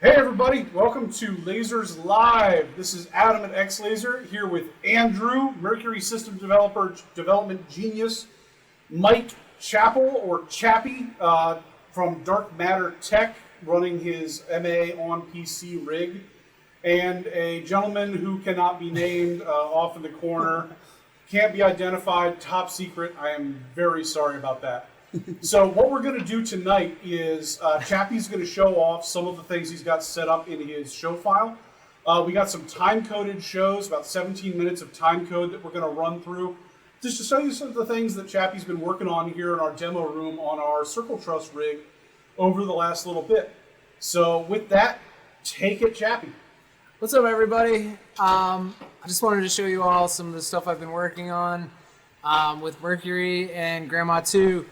Hey everybody, welcome to Lasers Live. This is Adam at X Laser here with Andrew, Mercury System Developer, Development Genius, Mike Chappell, or Chappie, from Dark Matter Tech, running his MA on PC rig, and a gentleman who cannot be named off in the corner, can't be identified, top secret. I am very sorry about that. So what we're going to do tonight is Chappie's going to show off some of the things he's got set up in his show file. We got some time-coded shows, about 17 minutes of time code that we're going to run through, just to show you some of the things that Chappie's been working on here in our demo room on our Circle Truss rig over the last little bit. So with that, take it, Chappie. What's up, everybody? I just wanted to show you all some of the stuff I've been working on with Mercury and Grandma 2.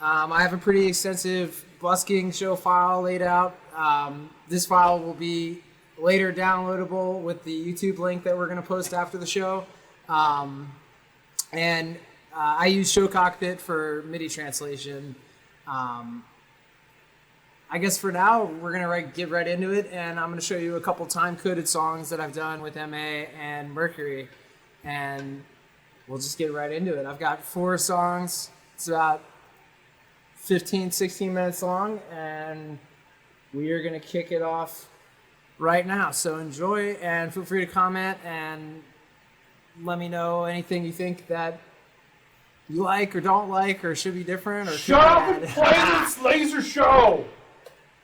I have a pretty extensive busking show file laid out. This file will be later downloadable with the YouTube link that we're going to post after the show. I use Show Cockpit for MIDI translation. I guess for now, we're going to get right into it, and I'm going to show you a couple time-coded songs that I've done with MA and Mercury, and we'll just get right into it. I've got 4 songs. It's about 15, 16 minutes long, and we are going to kick it off right now. So enjoy, and feel free to comment and let me know anything you think that you like or don't like or should be different. Or Shut up and play this laser show!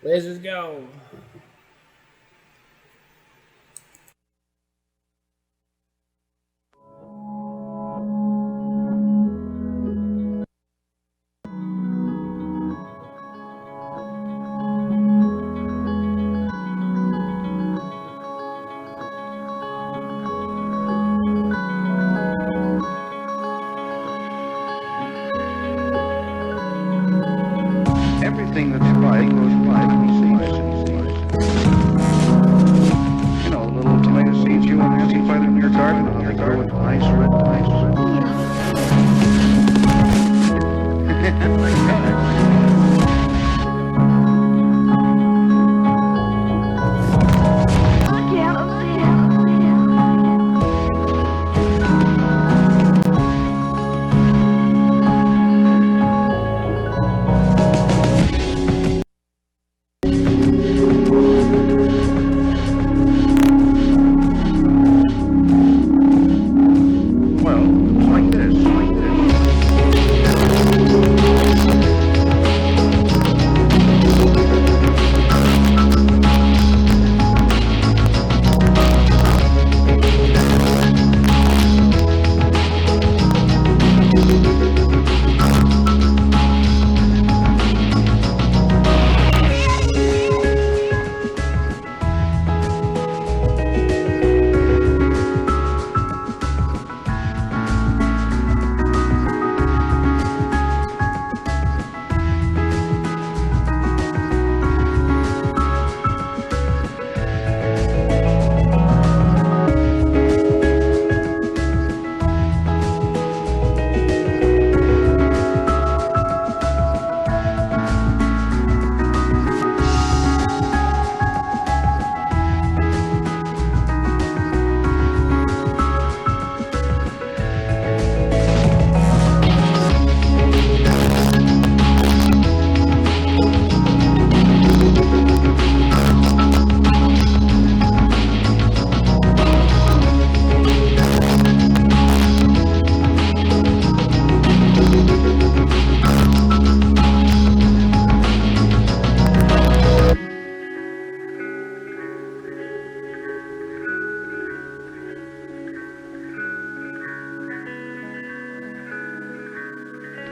Lasers go. Everything that's right goes right in seeds. You know, little tomato seeds you and Nancy find in your garden, and they grow with nice red.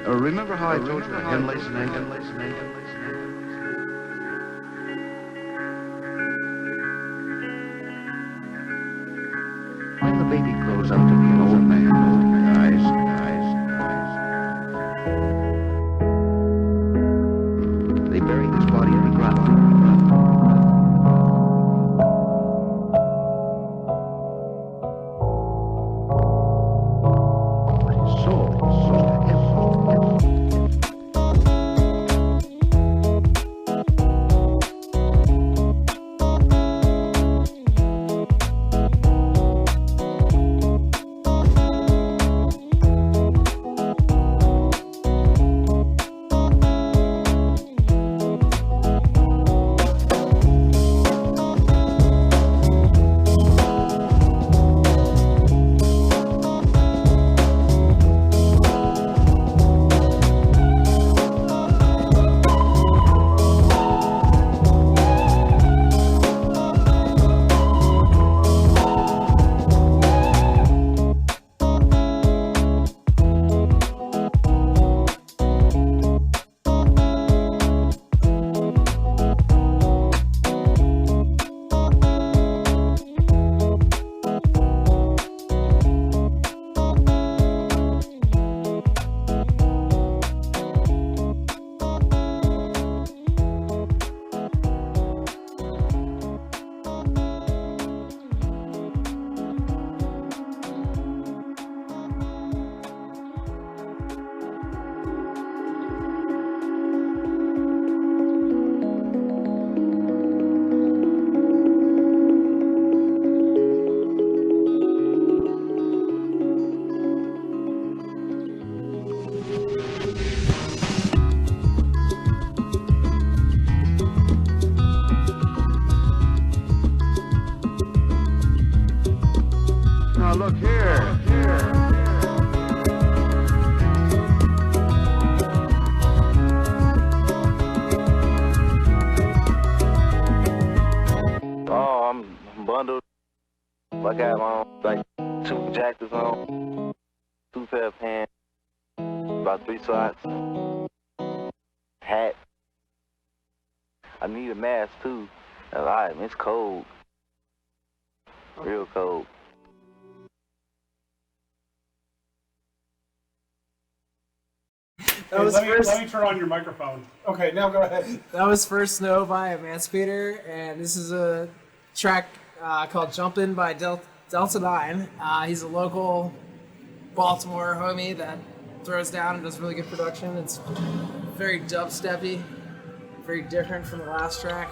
Remember how I told you Headless Man? When the baby grows up to be an old man, they bury his body in the ground. I got on like 2 jackets on, 2 pair of pants, about 3 socks, hat. I need a mask too. Alright, it's cold. Real cold. That was let me turn on your microphone. Okay, now go ahead. That was First Snow by Emancipator, and this is a track called Jumpin by Delta 9. He's a local Baltimore homie that throws down and does really good production. It's very dubsteppy, very different from the last track.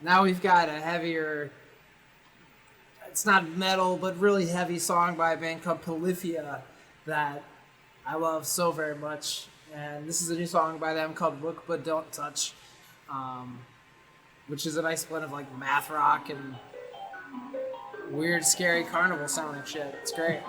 Now we've got a heavier, it's not metal, but really heavy song by a band called Up Olivia that I love so very much. And this is a new song by them called Look But Don't Touch, which is a nice blend of like math rock and weird, scary carnival sounding shit. It's great.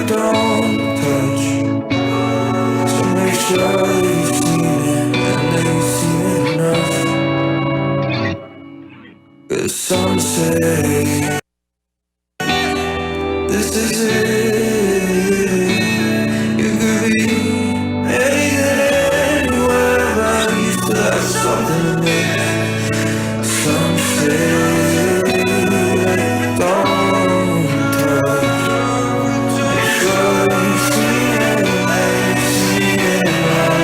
don't touch. So make sure that you've seen it and that you've seen enough. 'Cause some say this is it. You could be anything, anywhere, but you still have something to make. Some say don't touch. Make sure you've seen it and you've seen enough.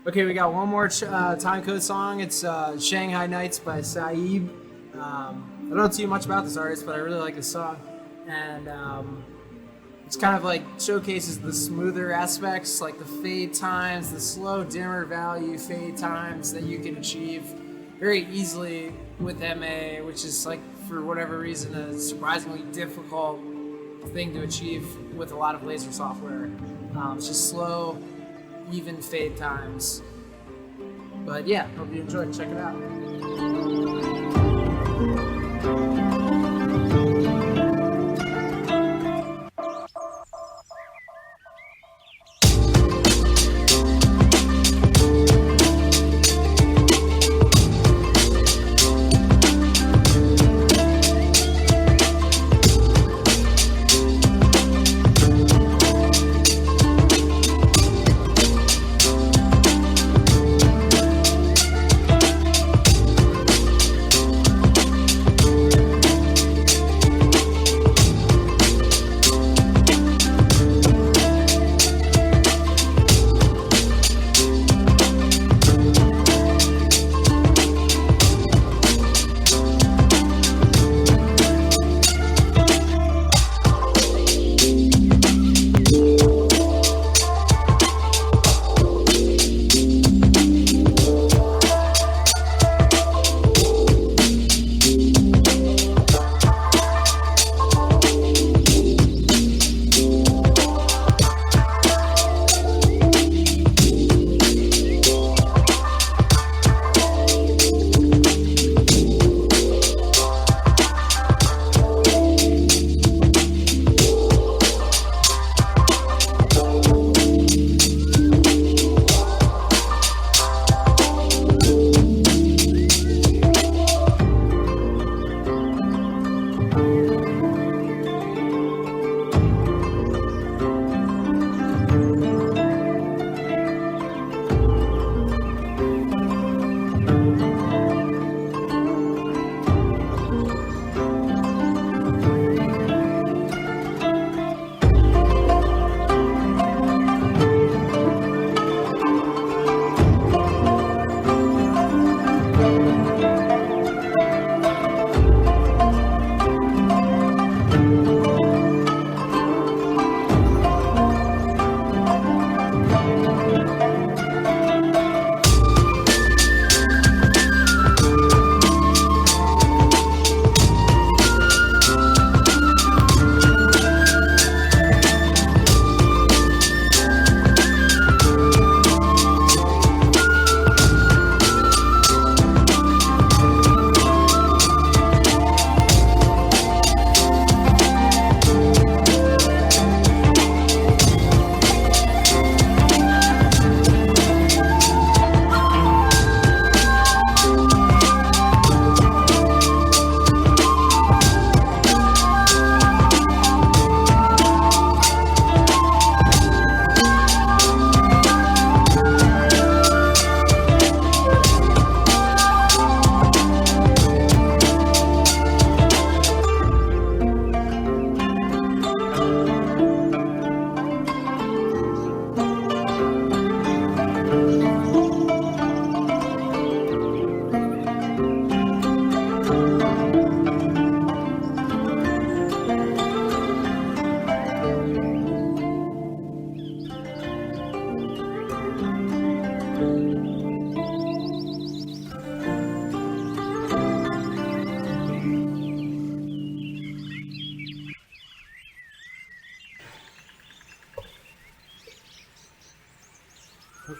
Okay, we got one more time code song. It's Shanghai Knights by Saeed. I don't know too much about this artist, but I really like this song. And it's kind of like showcases the smoother aspects, like the fade times, the slow dimmer value fade times that you can achieve very easily with MA, which is like, for whatever reason, a surprisingly difficult thing to achieve with a lot of laser software. It's just slow, even fade times. But yeah, hope you enjoy. Check it out.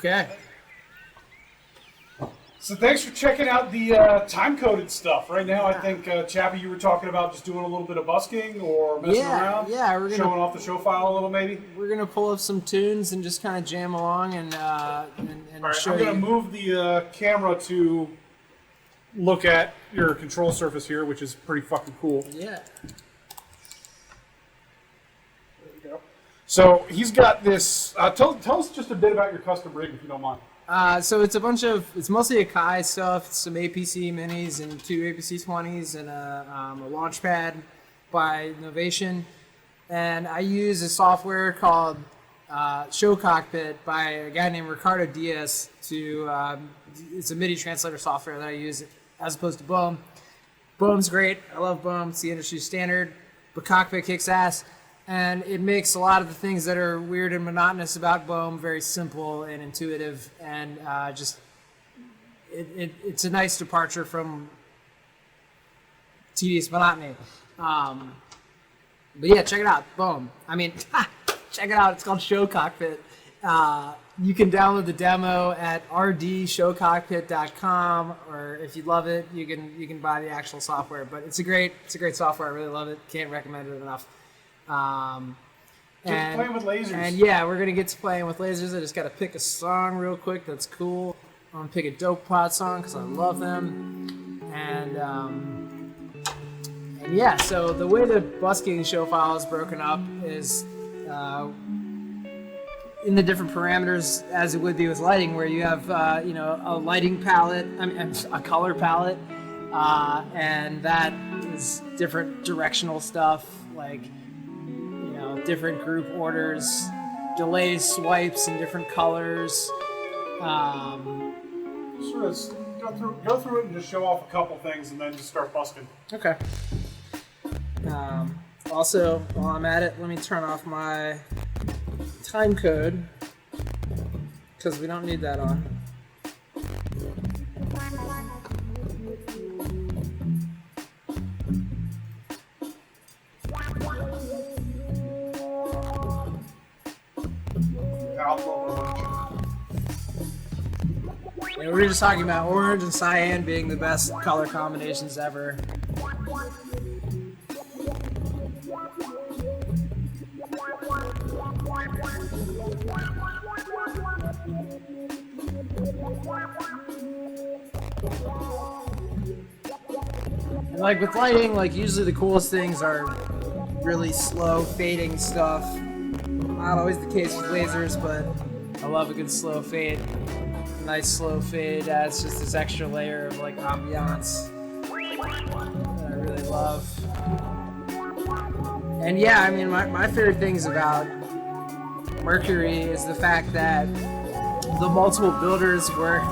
Okay. So thanks for checking out the time-coded stuff. Right now, I think, Chappie, you were talking about just doing a little bit of busking or messing around. Yeah, we're showing off the show file a little, maybe. We're gonna pull up some tunes and just kind of jam along and All right, show I'm going to you. move the camera to look at your control surface here, which is pretty fucking cool. Yeah. There we go. So he's got this. Tell us just a bit about your custom rig, if you don't mind. So it's it's mostly Akai stuff, some APC minis and 2 APC 20s and a launch pad by Novation. And I use a software called Show Cockpit by a guy named Ricardo Diaz it's a MIDI translator software that I use as opposed to Boom. Boom's great. I love Boom. It's the industry standard, but Cockpit kicks ass. And it makes a lot of the things that are weird and monotonous about Boom very simple and intuitive, and it's a nice departure from tedious monotony. But yeah, check it out, Boom. I mean, check it out. It's called Show Cockpit. You can download the demo at rdshowcockpit.com, or if you love it, you can buy the actual software. But it's a great software. I really love it. Can't recommend it enough. Just playing with lasers. And yeah, we're gonna get to playing with lasers. I just gotta pick a song real quick that's cool. I'm gonna pick a Dope Pod song because I love them. And yeah, so the way the Busking show file is broken up is in the different parameters as it would be with lighting, where you have a lighting palette, a color palette, and that is different directional stuff like different group orders, delays, swipes in different colors. Sort of go through it and just show off a couple things, and then just start busking. Okay. Also, while I'm at it, let me turn off my time code because we don't need that on. And we were just talking about orange and cyan being the best color combinations ever. And like with lighting, like usually the coolest things are really slow fading stuff. Not always the case with lasers, but I love a good slow fade. A nice slow fade adds just this extra layer of like ambiance that I really love. And yeah, I mean, my favorite things about Mercury is the fact that the multiple builders work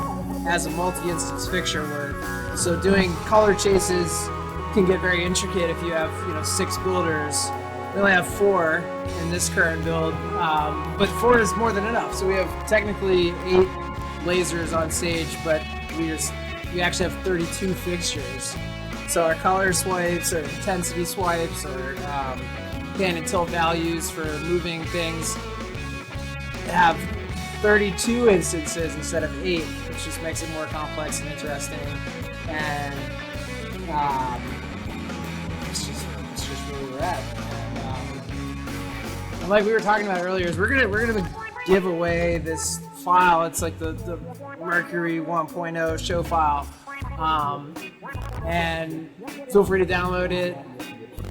as a multi-instance fixture work. So doing color chases can get very intricate if you have 6 builders. We only have 4 in this current build, but 4 is more than enough. So we have technically 8 lasers on stage, but we actually have 32 fixtures. So our color swipes or intensity swipes or pan and tilt values for moving things have 32 instances instead of 8, which just makes it more complex and interesting. And it's just really where we're at. And like we were talking about earlier, is we're gonna give away this file. It's like the Mercury 1.0 show file, and feel free to download it,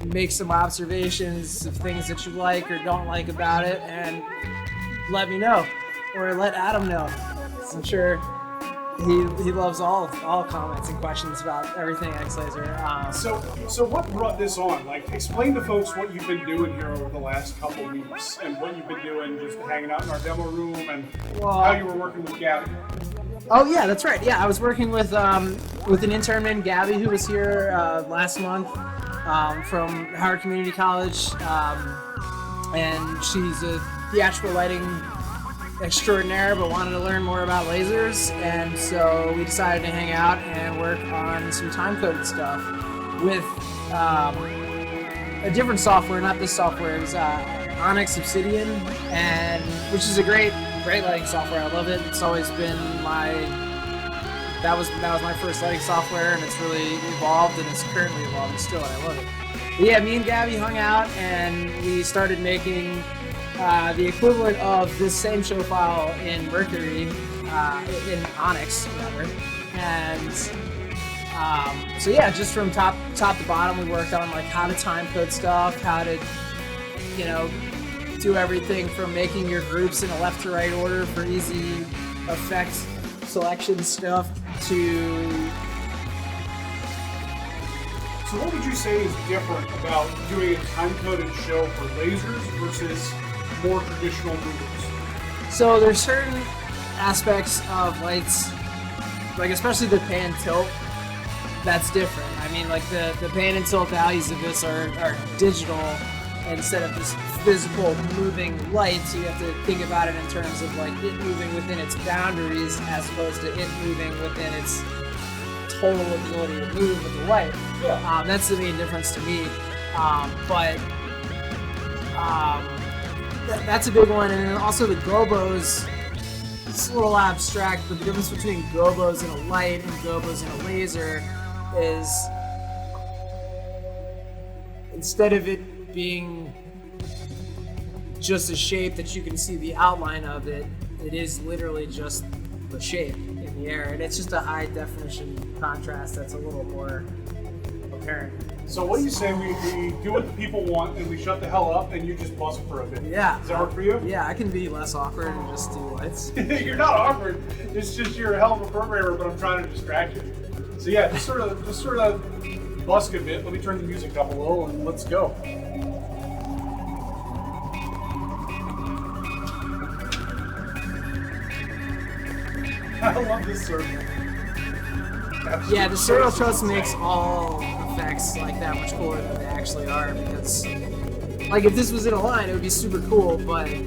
make some observations of things that you like or don't like about it, and let me know, or let Adam know. I'm sure he loves all comments and questions about everything X-Laser. So what brought this on? Like, explain to folks what you've been doing here over the last couple weeks, and what you've been doing just hanging out in our demo room, and how you were working with Gabby. Oh yeah, that's right. Yeah, I was working with an intern named Gabby who was here last month from Howard Community College, and she's a theatrical lighting extraordinaire, but wanted to learn more about lasers, and so we decided to hang out and work on some time-coded stuff with a different software, not this software. It was Onyx Obsidian, and which is a great great lighting software. I love it. It's always been that was my first lighting software, and it's really evolved, and it's currently evolving still, and I love it. But yeah, me and Gabby hung out, and we started making the equivalent of this same show file in Mercury, in Onyx, rather. And so yeah, just from top to bottom, we worked on like how to time code stuff, how to, you know, do everything from making your groups in a left to right order for easy effect selection stuff to. So what would you say is different about doing a time-coded show for lasers versus more traditional movers? So there's certain aspects of lights, like especially the pan tilt, that's different. I mean, like the pan and tilt values of this are digital instead of this physical moving light, so you have to think about it in terms of like it moving within its boundaries as opposed to it moving within its total ability to move with the light. Yeah. That's the main difference to me. That's a big one. And then also the gobos, it's a little abstract, but the difference between gobos in a light and gobos in a laser is instead of it being just a shape that you can see the outline of it, it is literally just the shape in the air, and it's just a high definition contrast that's a little more apparent. So what do you say we do what the people want and we shut the hell up and you just busk for a bit? Yeah. Does that work for you? Yeah, I can be less awkward and just do lights. You're not awkward. It's just you're a hell of a programmer, but I'm trying to distract you. So yeah, just sort of busk a bit. Let me turn the music up a little and let's go. I love this circle. Yeah, the serial truss makes all effects like that much cooler than they actually are, because like if this was in a line it would be super cool, but it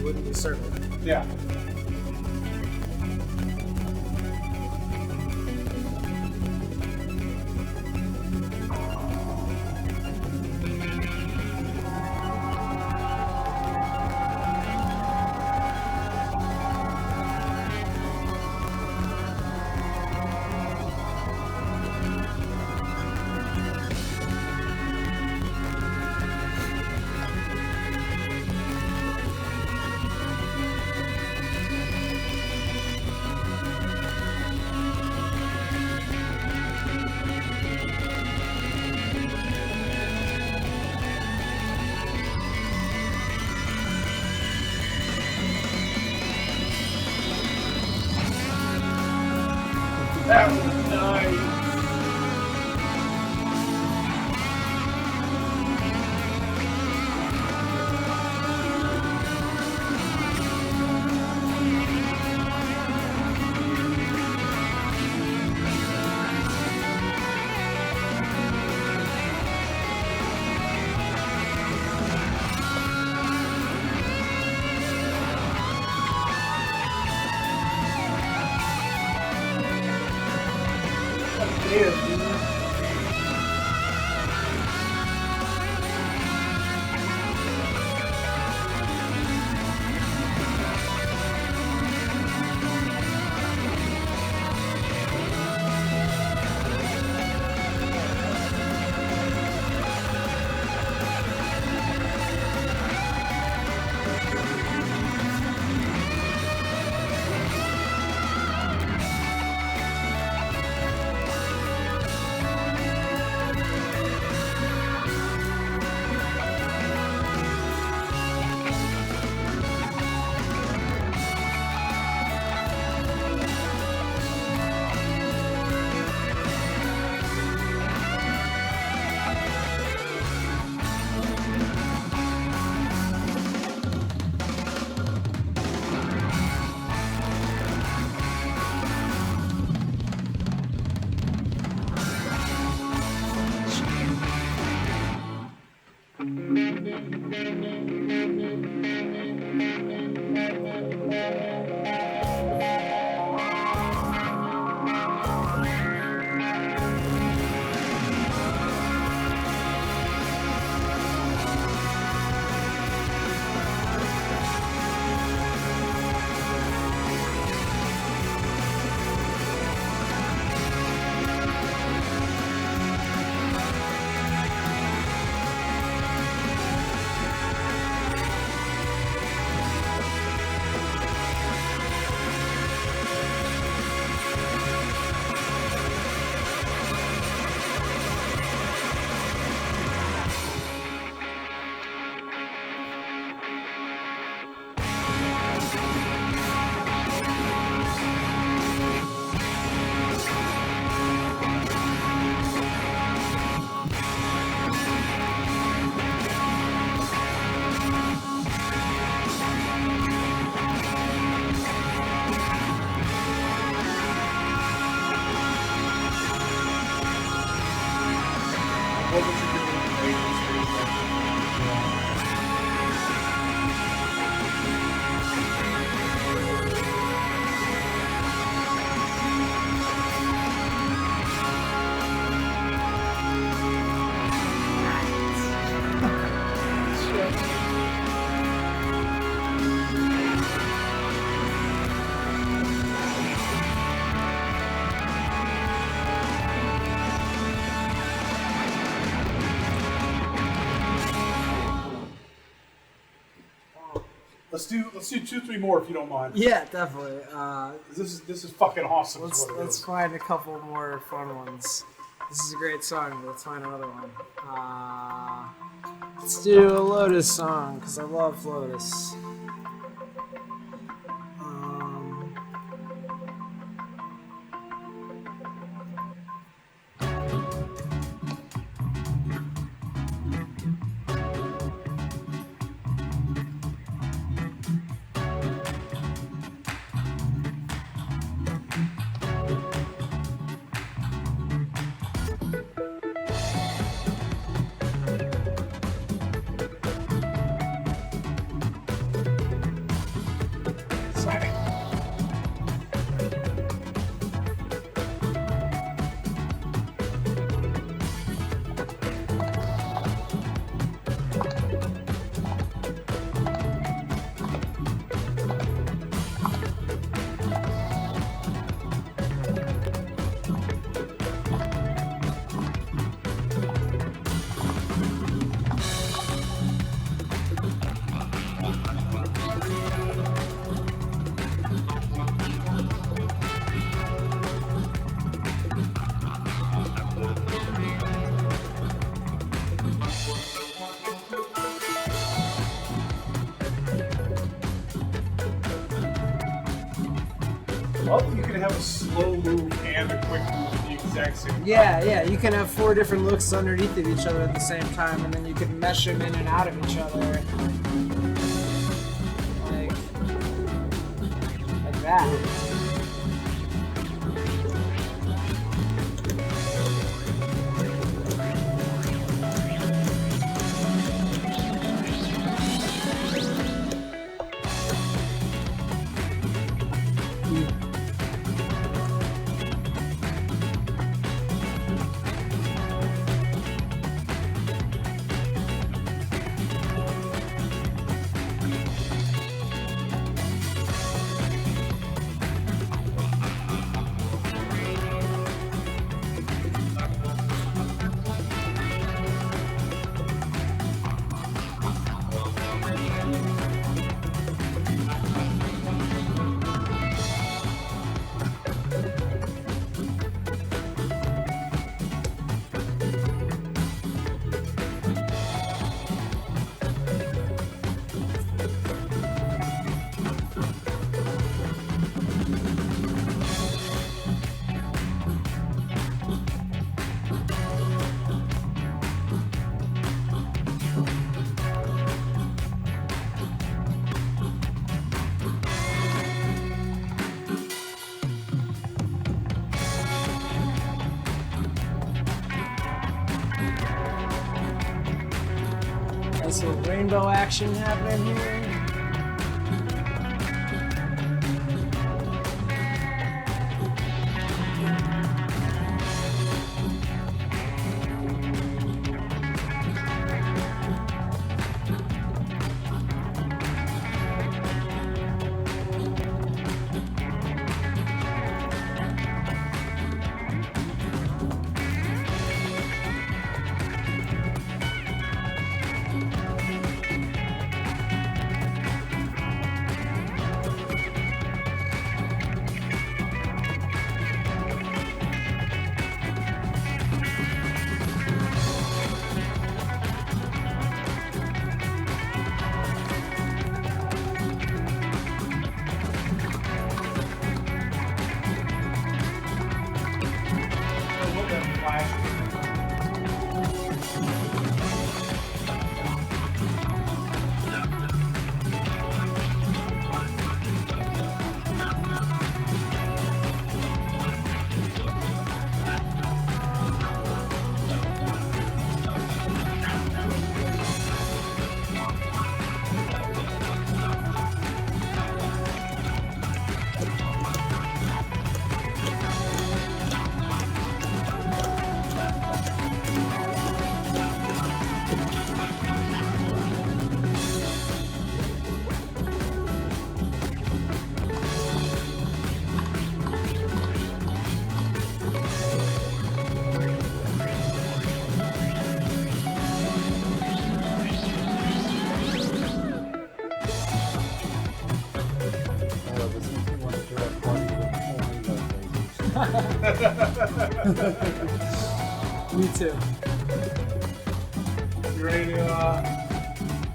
wouldn't be circle. Yeah. That was nice. Let's do 2-3 more if you don't mind. Yeah, definitely. This is fucking awesome. Let's find a couple more fun ones. This is a great song. But let's find another one. Let's do a Lotus Song because I love Lotus. Well, you can have a slow move and a quick move at the exact same time. Yeah. You can have 4 different looks underneath of each other at the same time, and then you can mesh them in and out of each other, like that. Nice little rainbow action happening here. Me too. You ready to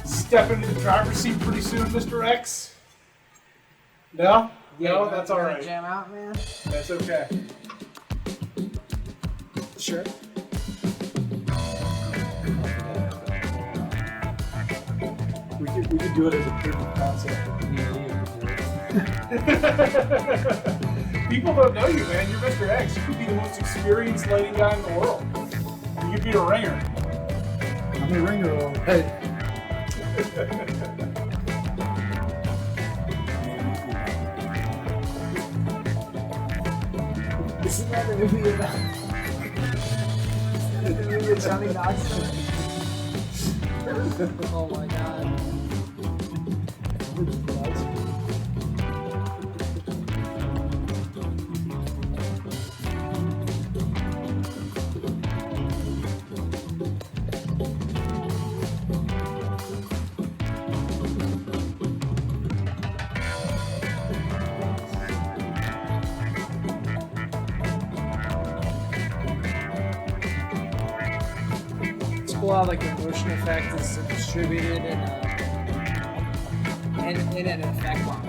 step into the driver's seat pretty soon, Mr. X? No? No, that's all right. Jam out, man. That's okay. Sure. We could do it as a proof of concept. People don't know you, man. You're Mr. X. You could be the most experienced lighting guy in the world. You could be a ringer. I'm a ringer, all right. Isn't that a movie about? Isn't that a movie with Johnny Knoxville? Oh my god. It's cool how like the motion effect is distributed in an effect block.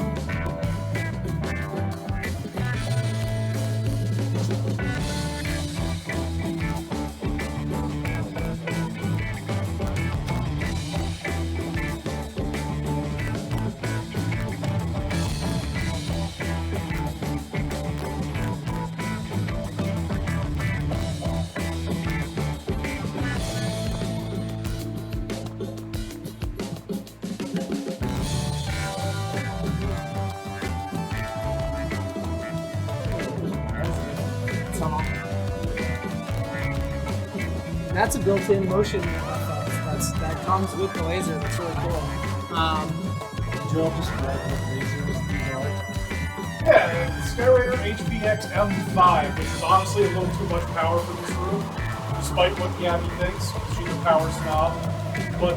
Tunnel. That's a built-in motion effect. That comes with the laser. That's really cool. Joe just grabbed the lasers. Yeah, the Skyraider HPX M5, which is honestly a little too much power for this room, despite what Gabby thinks. She's a power snob. But,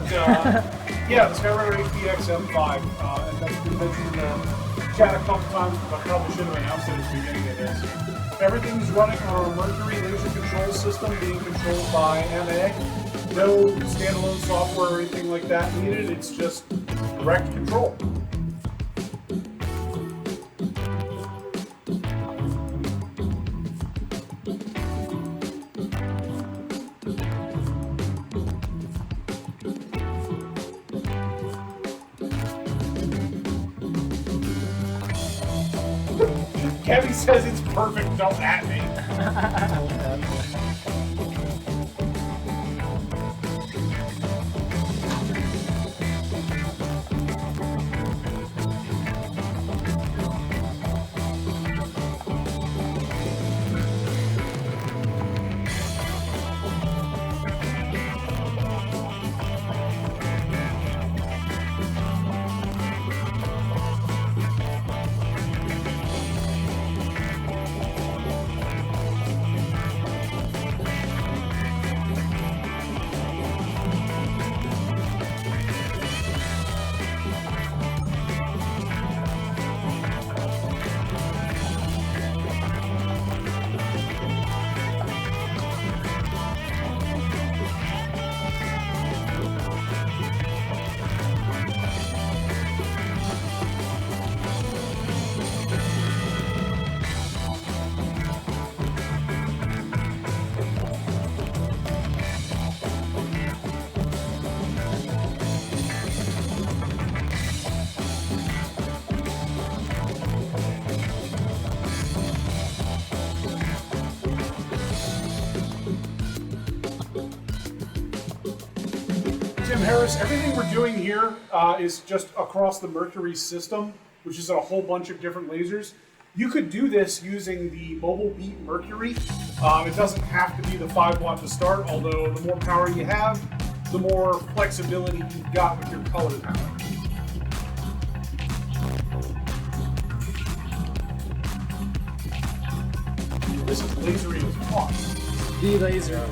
yeah, the Skyraider HPX M5, and that's been mentioned in the chat a couple times, but I probably should have announced it at the beginning of this. Everything's running on a Mercury laser control system being controlled by MA. No standalone software or anything like that needed, it's just direct control. Kevin says it's perfect, don't at me. Tim Harris, everything we're doing here is just across the Mercury system, which is a whole bunch of different lasers. You could do this using the Mobile Beat Mercury. It doesn't have to be the 5 watt to start, although the more power you have, the more flexibility you've got with your color palette. This is lasery as fuck. The laser.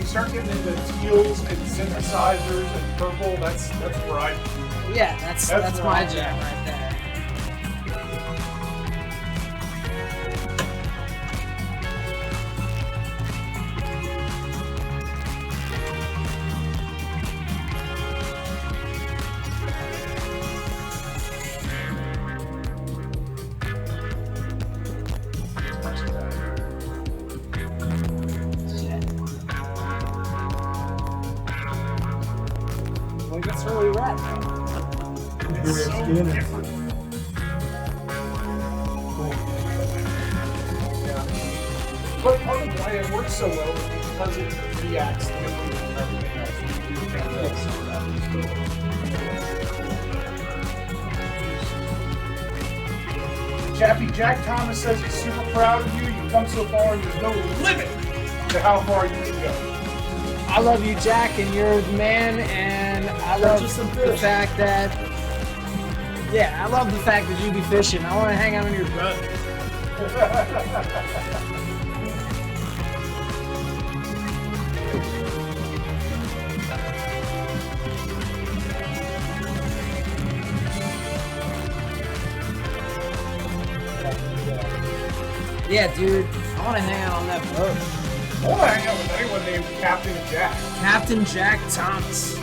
start getting into teals and synthesizers and purple, that's where I. Yeah, that's where my I'm jam at. right there. Well, that's really red. It's so Skin is- different. Yeah. But part of why it works so well is because it reacts differently from everything else. You can't fix some of that. Chappie Jack Thomas says he's super proud of you. You've come so far and there's no limit to how far you can go. I love you, Jack, and you're the man, and I love just some the fish. fact that, yeah, I love the fact that you be fishing. I want to hang out on your boat. Yeah, dude, I want to hang out on that boat. I want to hang out with anyone named Captain Jack. Captain Jack Thomas.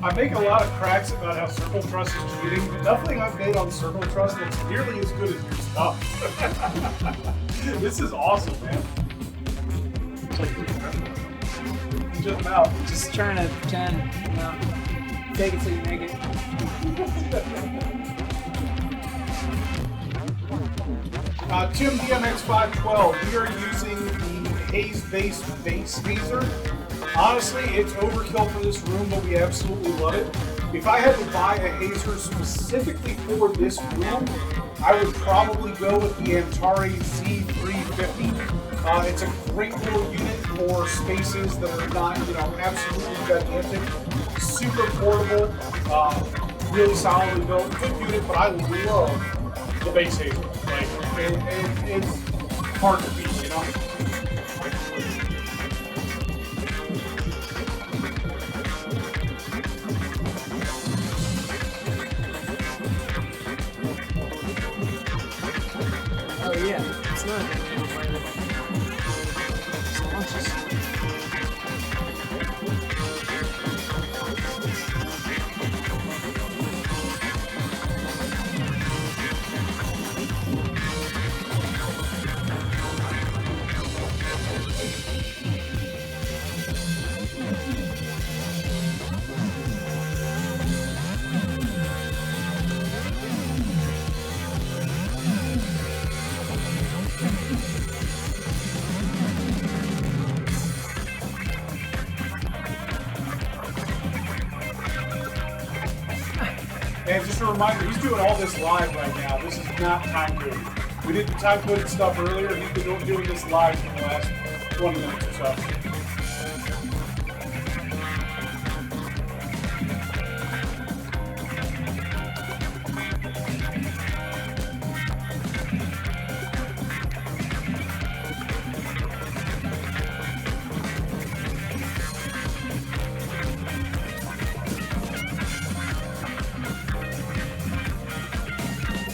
I make a lot of cracks about how Circle Truss is cheating, but nothing I've made on Circle Truss looks nearly as good as your stuff. This is awesome, man. It's like just about. Just trying to take it till you make it. Tim DMX512, we are using the haze-based bass hazer. Honestly, it's overkill for this room, but we absolutely love it. If I had to buy a hazer specifically for this room, I would probably go with the Antari Z350. It's a great little unit for spaces that are not, absolutely gigantic. Super portable, really solidly built, good unit, but I love the bass hazer. Like, it's hard to beat, Oh yeah, it's not a big deal, but it's launches. And just a reminder, he's doing all this live right now. This is not time coded. We did the time coded stuff earlier. He's been doing this live for the last 20 minutes or so.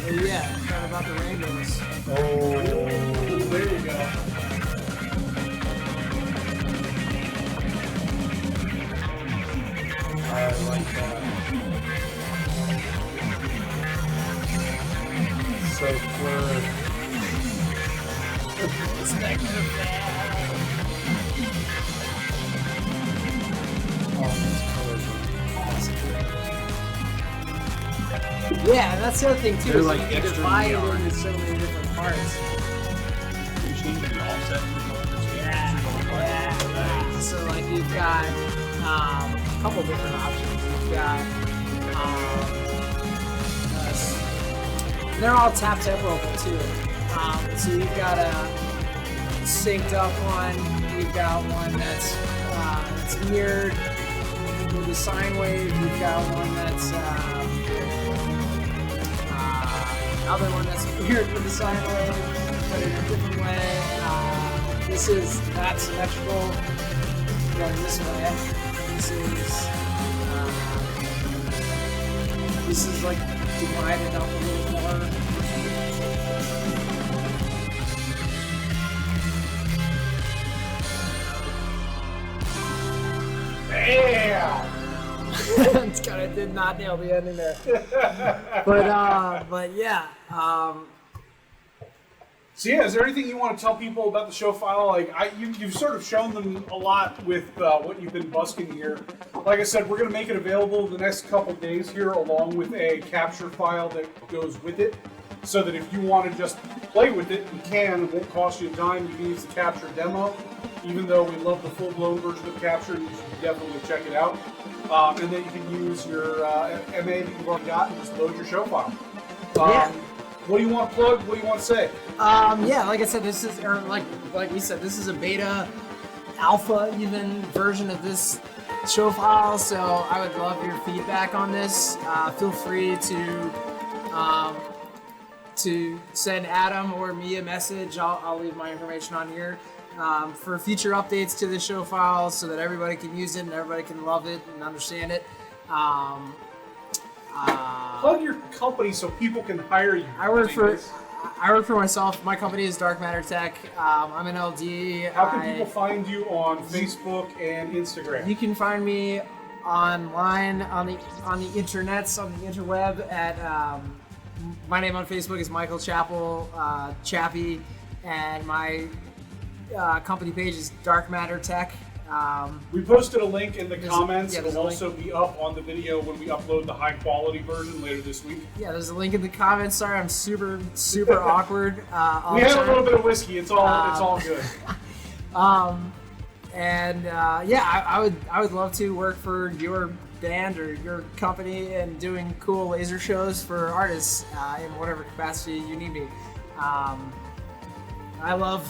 Oh yeah, thought about the rainbows. Oh, there you go. I like that. So fluid. It's negative. Yeah, and that's the other thing too. They're Is like you can extra divide it neon. into so many different parts. You change the offset. Yeah. So like you've got a couple different options. You've got they're all tap temporal too. So you've got a synced up one. You've got one that's mirrored. with a sine wave. We've got one that's another one that's weird with a sine wave, but in a different way. That's symmetrical going this way. This is like divided up a little more. Bam! It's kind of did not nail the ending there. But yeah. So yeah, is there anything you want to tell people about the show file? Like you've sort of shown them a lot with what you've been busking here. Like I said, we're going to make it available the next couple days here, along with a capture file that goes with it, so that if you want to just play with it, you can. It won't cost you a dime. You can use the capture demo, even though we love the full-blown version of capture. You should definitely check it out. And then you can use your MA that you've already got and just load your show file. Yeah. What do you want to plug? What do you want to say? Yeah, like I said, this is, or like we said, this is a beta, alpha even version of this show file. So I would love your feedback on this. Feel free to send Adam or me a message. I'll leave my information on here for future updates to the show file, so that everybody can use it and everybody can love it and understand it. Plug your company so people can hire you. I work for myself. My company is Dark Matter Tech. I'm an LD. How can people find you on Facebook and Instagram? You can find me online on the internets, on the interweb at my name on Facebook is Michael Chappell, Chappie, and my company page is Dark Matter Tech. We posted a link in the comments. there's It'll a also be up on the video when we upload the high quality version later this week. Yeah, there's a link in the comments. Sorry, I'm super awkward. We had a little bit of whiskey. It's all good. I would love to work for your band or your company and doing cool laser shows for artists in whatever capacity you need me. I love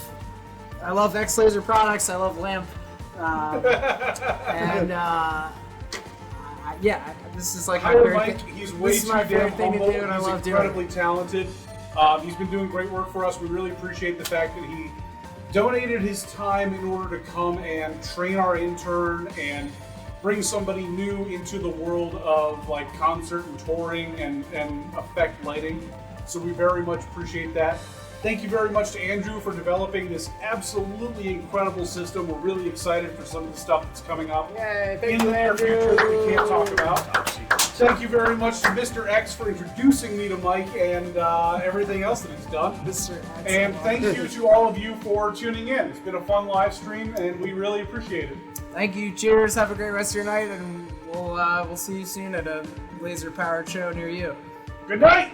X Laser products. I love Lamp. This is like my Hire favorite Mike. thing. He's way This is too my damn favorite thing to humble. do, and I He's love doing it. incredibly talented. He's been doing great work for us. We really appreciate the fact that he donated his time in order to come and train our intern and bring somebody new into the world of like concert and touring and effect lighting. So we very much appreciate that. Thank you very much to Andrew for developing this absolutely incredible system. We're really excited for some of the stuff that's coming up Yay, in the near future that we can't talk about. Thank you very much to Mr. X for introducing me to Mike and everything else that he's done. Mr. X. And thank you to all of you for tuning in. It's been a fun live stream, and we really appreciate it. Thank you. Cheers. Have a great rest of your night, and we'll see you soon at a laser powered show near you. Good night!